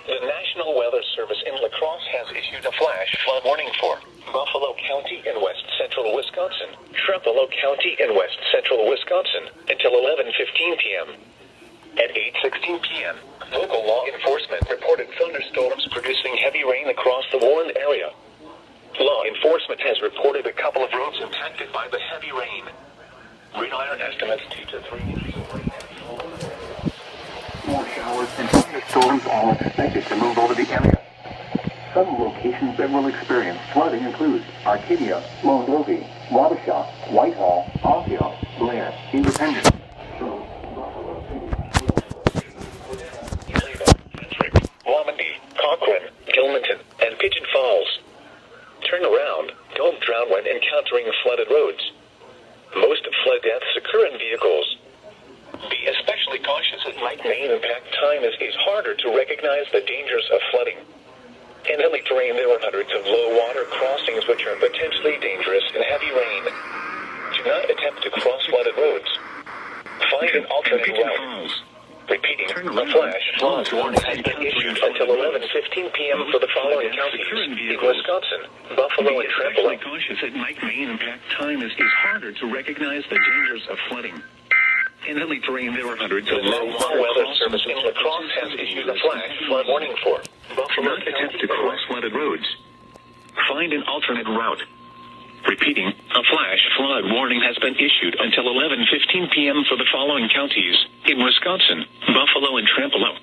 The National Weather Service in La Crosse has issued a flash flood warning for Buffalo County in west central Wisconsin, Trempealeau County in west central Wisconsin, until 11:15 p.m. At 8:16 p.m., local law enforcement reported thunderstorms producing heavy rain across the warned area. Law enforcement has reported a couple of roads impacted by the heavy rain. Radar estimates 2 to 3 inches of rain. More showers and thunderstorms are expected to move over the area. Some locations that will experience flooding include Arcadia, Monrovia, Wabasha, Whitehall, Osseo, Blair, Independence, Wamandee, Cochrane, Gilmanton, and Pigeon Falls. Turn around, don't drown when encountering flooded roads. Most flood deaths occur in vehicles. Be especially cautious at night. Main impact time is harder to recognize the dangers of flooding. In hilly terrain, there are hundreds of low water crossings which are potentially dangerous in heavy rain. Do not attempt to cross flooded roads. Find an alternate route. Repeating, a flash flood warning has been issued until 11:15 p.m. for the following counties in Wisconsin, Buffalo, and Trempealeau. Cautious at night. Main impact time is harder to recognize the dangers of flooding. In hilly terrain, there are hundreds of low water Weather Service in La Crosse has issued a flash flood warning for Buffalo. Do not attempt to cross flooded roads. Find an alternate route. Repeating, a flash flood warning has been issued until 11:15 p.m. for the following counties in Wisconsin, Buffalo, and Trempealeau.